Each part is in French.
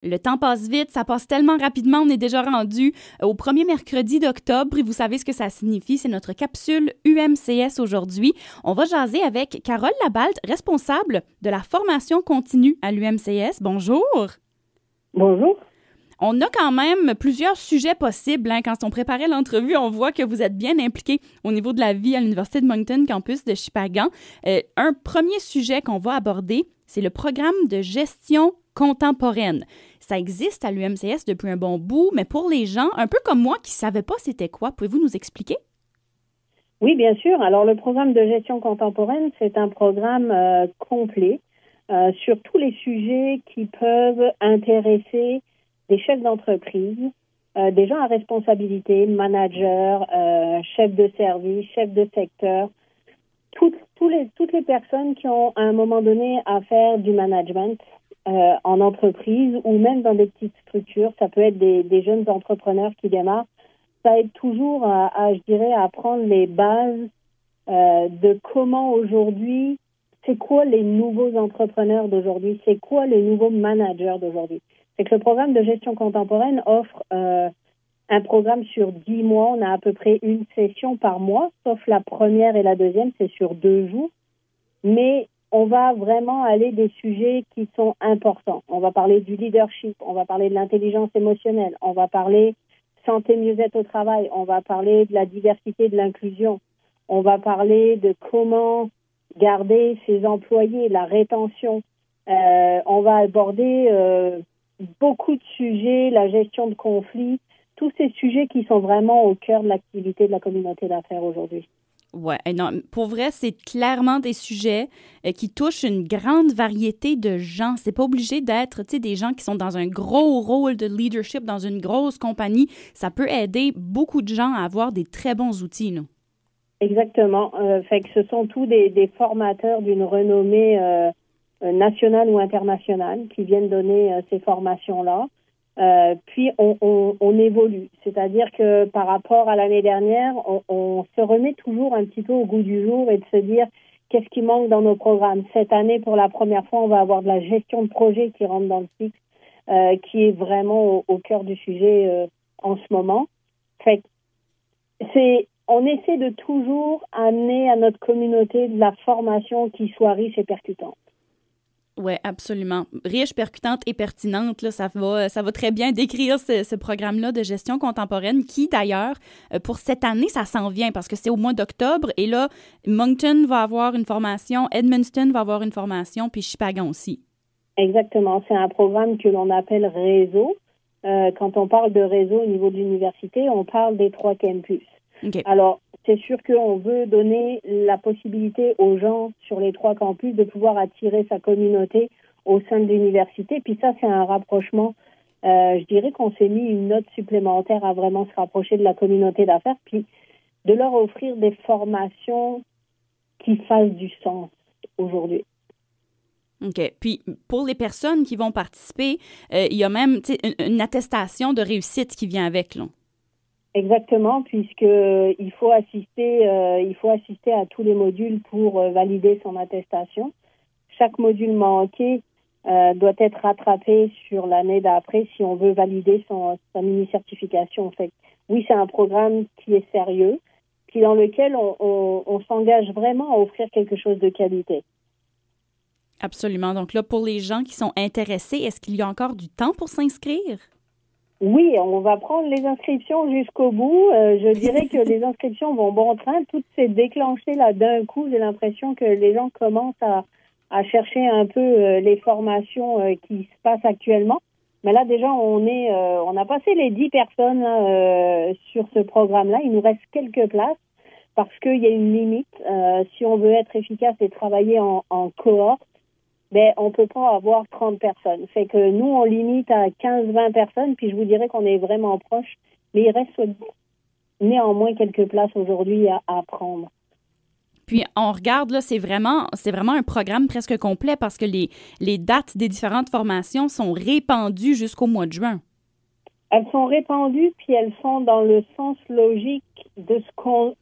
Le temps passe vite, ça passe tellement rapidement, on est déjà rendu au premier mercredi d'octobre et vous savez ce que ça signifie, c'est notre capsule UMCS aujourd'hui. On va jaser avec Carole Labalte, responsable de la formation continue à l'UMCS. Bonjour! Bonjour! On a quand même plusieurs sujets possibles. Quand on préparait l'entrevue, on voit que vous êtes bien impliqué au niveau de la vie à l'Université de Moncton, campus de Shippagan. Un premier sujet qu'on va aborder, c'est le programme de gestion contemporaine. Ça existe à l'UMCS depuis un bon bout, mais pour les gens, un peu comme moi, qui ne savaient pas c'était quoi, pouvez-vous nous expliquer? Oui, bien sûr. Alors, le programme de gestion contemporaine, c'est un programme complet sur tous les sujets qui peuvent intéresser des chefs d'entreprise, des gens à responsabilité, managers, chefs de service, chefs de secteur, toutes les personnes qui ont à un moment donné à faire du management en entreprise ou même dans des petites structures. Ça peut être des jeunes entrepreneurs qui démarrent. Ça aide toujours à apprendre les bases de comment aujourd'hui, c'est quoi les nouveaux entrepreneurs d'aujourd'hui, c'est quoi les nouveaux managers d'aujourd'hui. C'est que le programme de gestion contemporaine offre un programme sur 10 mois. On a à peu près une session par mois, sauf la première et la deuxième, c'est sur 2 jours. Mais on va vraiment aller des sujets qui sont importants. On va parler du leadership, on va parler de l'intelligence émotionnelle, on va parler santé, mieux-être au travail, on va parler de la diversité, de l'inclusion, on va parler de comment garder ses employés, la rétention. On va aborder beaucoup de sujets, la gestion de conflits, tous ces sujets qui sont vraiment au cœur de l'activité de la communauté d'affaires aujourd'hui. Ouais, non, pour vrai, c'est clairement des sujets qui touchent une grande variété de gens. C'est pas obligé d'être, tu sais, des gens qui sont dans un gros rôle de leadership dans une grosse compagnie. Ça peut aider beaucoup de gens à avoir des très bons outils, là. Exactement. Fait que ce sont tous des formateurs d'une renommée nationale ou internationale qui viennent donner ces formations-là. Puis on évolue, c'est-à-dire que par rapport à l'année dernière, on se remet toujours un petit peu au goût du jour et de se dire qu'est-ce qui manque dans nos programmes. Cette année, pour la première fois, on va avoir de la gestion de projet qui rentre dans le cycle, qui est vraiment au cœur du sujet en ce moment. Fait que on essaie de toujours amener à notre communauté de la formation qui soit riche et percutante. Oui, absolument. Riche, percutante et pertinente, là, ça va très bien décrire ce programme-là de gestion contemporaine qui, d'ailleurs, pour cette année, ça s'en vient parce que c'est au mois d'octobre et là, Moncton va avoir une formation, Edmundston va avoir une formation, puis Shippagan aussi. Exactement. C'est un programme que l'on appelle réseau. Quand on parle de réseau au niveau de l'université, on parle des 3 campus. Okay. Alors, c'est sûr qu'on veut donner la possibilité aux gens sur les 3 campus de pouvoir attirer sa communauté au sein de l'université. Puis ça, c'est un rapprochement. Je dirais qu'on s'est mis une note supplémentaire à vraiment se rapprocher de la communauté d'affaires, puis de leur offrir des formations qui fassent du sens aujourd'hui. OK. Puis, pour les personnes qui vont participer, il y a même une attestation de réussite qui vient avec, là. Exactement, puisque il faut assister à tous les modules pour valider son attestation. Chaque module manqué doit être rattrapé sur l'année d'après si on veut valider sa mini-certification. En fait, oui, c'est un programme qui est sérieux, puis dans lequel on s'engage vraiment à offrir quelque chose de qualité. Absolument. Donc là, pour les gens qui sont intéressés, est-ce qu'il y a encore du temps pour s'inscrire? Oui, on va prendre les inscriptions jusqu'au bout. Je dirais que les inscriptions vont bon train. Tout s'est déclenché là d'un coup. J'ai l'impression que les gens commencent à chercher un peu les formations qui se passent actuellement. Mais là, déjà, on a passé les 10 personnes sur ce programme-là. Il nous reste quelques places parce qu'il y a une limite. Si on veut être efficace et travailler en cohorte, ben, on peut pas avoir 30 personnes. Fait que nous, on limite à 15-20 personnes, puis je vous dirais qu'on est vraiment proche. Mais il reste néanmoins quelques places aujourd'hui à prendre. Puis, on regarde, là, c'est vraiment un programme presque complet parce que les dates des différentes formations sont répandues jusqu'au mois de juin. Elles sont répandues, puis elles sont dans le sens logique de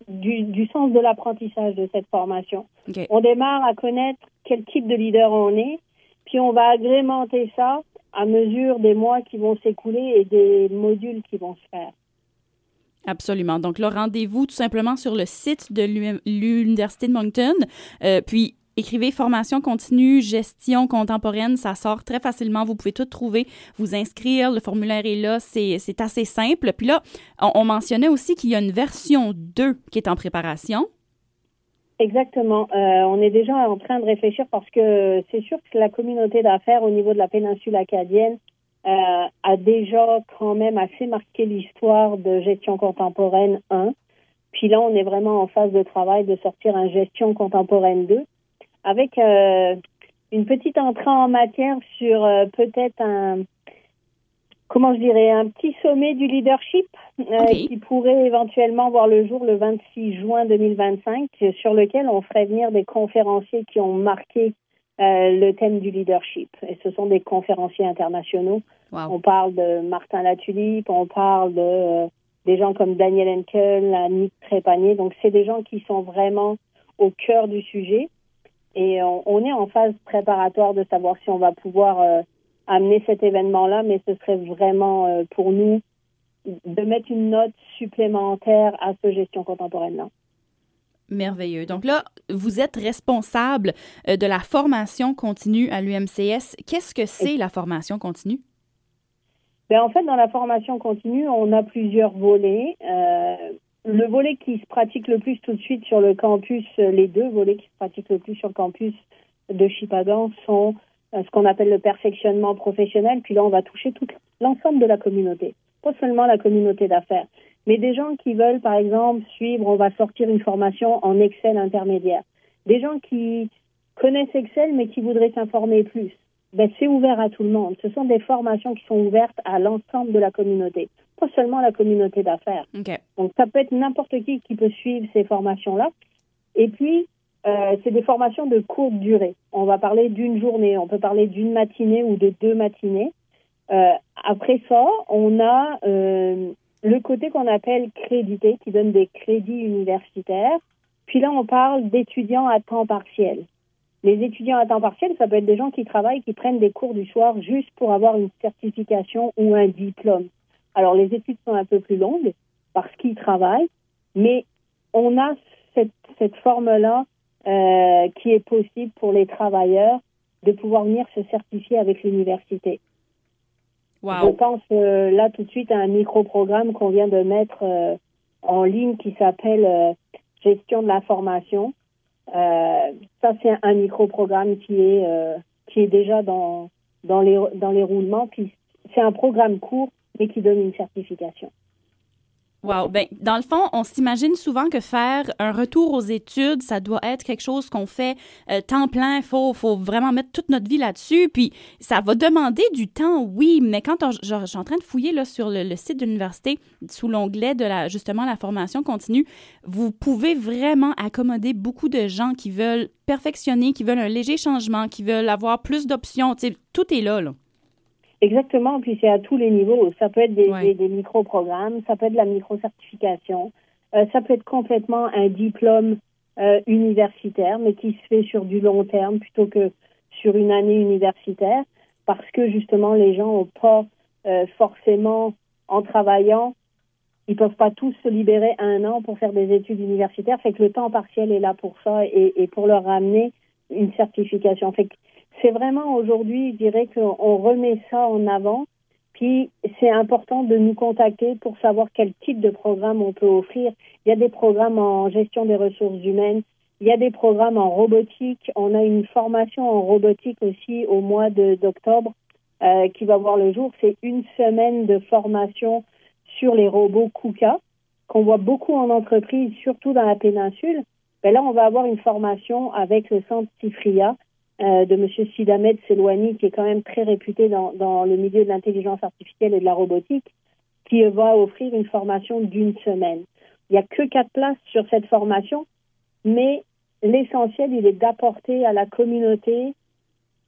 du sens de l'apprentissage de cette formation. Okay. On démarre à connaître quel type de leader on est, puis on va agrémenter ça à mesure des mois qui vont s'écouler et des modules qui vont se faire. Absolument. Donc, là, rendez-vous tout simplement sur le site de l'Université de Moncton. Puis, écrivez formation continue, gestion contemporaine, ça sort très facilement. Vous pouvez tout trouver, vous inscrire. Le formulaire est là, c'est assez simple. Puis là, on mentionnait aussi qu'il y a une version 2 qui est en préparation. Exactement. On est déjà en train de réfléchir parce que c'est sûr que la communauté d'affaires au niveau de la péninsule acadienne a déjà quand même assez marqué l'histoire de gestion contemporaine 1. Puis là, on est vraiment en phase de travail de sortir un gestion contemporaine 2 avec une petite entrée en matière sur peut-être un petit sommet du leadership qui pourrait éventuellement voir le jour le 26 juin 2025, sur lequel on ferait venir des conférenciers qui ont marqué le thème du leadership. Et ce sont des conférenciers internationaux. Wow. On parle de Martin Latulippe, on parle de des gens comme Daniel Henkel, Nick Trépanier. Donc, c'est des gens qui sont vraiment au cœur du sujet. Et on est en phase préparatoire de savoir si on va pouvoir amener cet événement-là, mais ce serait vraiment pour nous de mettre une note supplémentaire à ce gestion contemporaine-là. Merveilleux. Donc là, vous êtes responsable de la formation continue à l'UMCS. Qu'est-ce que c'est la formation continue? Bien, en fait, dans la formation continue, on a plusieurs volets. Le volet qui se pratique le plus tout de suite sur le campus, les deux volets qui se pratiquent le plus sur le campus de Shippagan sont ce qu'on appelle le perfectionnement professionnel. Puis là, on va toucher tout l'ensemble de la communauté, pas seulement la communauté d'affaires, mais des gens qui veulent, par exemple, on va sortir une formation en Excel intermédiaire. Des gens qui connaissent Excel, mais qui voudraient s'informer plus. Ben, c'est ouvert à tout le monde. Ce sont des formations qui sont ouvertes à l'ensemble de la communauté, pas seulement la communauté d'affaires. Okay. Donc, ça peut être n'importe qui peut suivre ces formations-là. Et puis, c'est des formations de courte durée. On va parler d'une journée, on peut parler d'une matinée ou de 2 matinées. Après ça, on a le côté qu'on appelle crédité, qui donne des crédits universitaires. Puis là, on parle d'étudiants à temps partiel. Les étudiants à temps partiel, ça peut être des gens qui travaillent, qui prennent des cours du soir juste pour avoir une certification ou un diplôme. Alors, les études sont un peu plus longues parce qu'ils travaillent, mais on a cette forme-là qui est possible pour les travailleurs de pouvoir venir se certifier avec l'université. Wow. Je pense là tout de suite à un micro-programme qu'on vient de mettre en ligne qui s'appelle Gestion de la formation. Ça, c'est un micro-programme qui est déjà dans les roulements. Puis c'est un programme court, mais qui donne une certification. Wow. Ben, dans le fond, on s'imagine souvent que faire un retour aux études, ça doit être quelque chose qu'on fait temps plein. Faut vraiment mettre toute notre vie là-dessus. Puis, ça va demander du temps, oui. Mais quand je suis en train de fouiller là, sur le site de l'université, sous l'onglet de justement la formation continue, vous pouvez vraiment accommoder beaucoup de gens qui veulent perfectionner, qui veulent un léger changement, qui veulent avoir plus d'options. Tu sais, tout est là. Exactement, puis c'est à tous les niveaux. Ça peut être des micro-programmes, ça peut être de la micro-certification, ça peut être complètement un diplôme universitaire, mais qui se fait sur du long terme plutôt que sur une année universitaire, parce que justement, les gens n'ont pas forcément, en travaillant, ils peuvent pas tous se libérer 1 an pour faire des études universitaires, fait que le temps partiel est là pour ça et pour leur ramener une certification. Fait que c'est vraiment aujourd'hui, je dirais qu'on remet ça en avant, puis c'est important de nous contacter pour savoir quel type de programme on peut offrir. Il y a des programmes en gestion des ressources humaines, il y a des programmes en robotique, on a une formation en robotique aussi au mois d'octobre qui va voir le jour. C'est 1 semaine de formation sur les robots KUKA, qu'on voit beaucoup en entreprise, surtout dans la péninsule. Ben là, on va avoir une formation avec le centre Sifria, de M. Sidamed Selouani, qui est quand même très réputé dans le milieu de l'intelligence artificielle et de la robotique, qui va offrir une formation d'1 semaine. Il n'y a que 4 places sur cette formation, mais l'essentiel, il est d'apporter à la communauté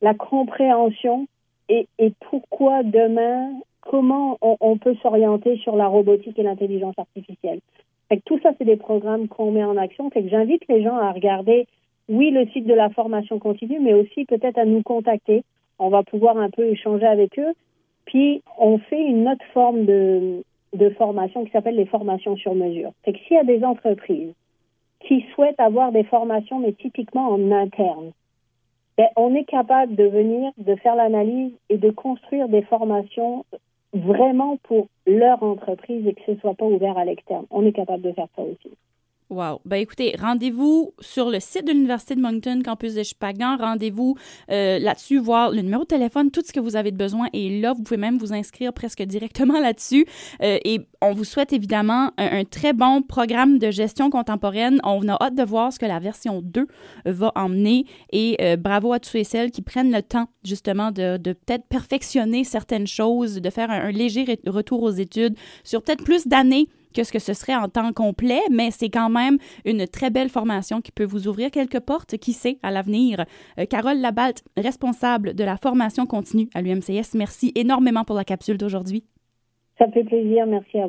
la compréhension et pourquoi demain, comment on peut s'orienter sur la robotique et l'intelligence artificielle. Fait que tout ça, c'est des programmes qu'on met en action. Fait que j'invite les gens à regarder, oui, le site de la formation continue, mais aussi peut-être à nous contacter. on va pouvoir un peu échanger avec eux. Puis, on fait une autre forme de formation qui s'appelle les formations sur mesure. C'est que s'il y a des entreprises qui souhaitent avoir des formations, mais typiquement en interne, on est capable de faire l'analyse et de construire des formations vraiment pour leur entreprise et que ce ne soit pas ouvert à l'externe. On est capable de faire ça aussi. Wow. Ben écoutez, rendez-vous sur le site de l'Université de Moncton, campus de Shippagan. Rendez-vous là-dessus, voir le numéro de téléphone, tout ce que vous avez de besoin est là. Vous pouvez même vous inscrire presque directement là-dessus. Et on vous souhaite évidemment un très bon programme de gestion contemporaine. On a hâte de voir ce que la version 2 va emmener. Et bravo à tous et celles qui prennent le temps justement de peut-être perfectionner certaines choses, de faire un léger retour aux études sur peut-être plus d'années que ce que ce serait en temps complet, mais c'est quand même une très belle formation qui peut vous ouvrir quelques portes, qui sait, à l'avenir. Carole Labalte, responsable de la formation continue à l'UMCS, merci énormément pour la capsule d'aujourd'hui. Ça fait plaisir, merci à vous.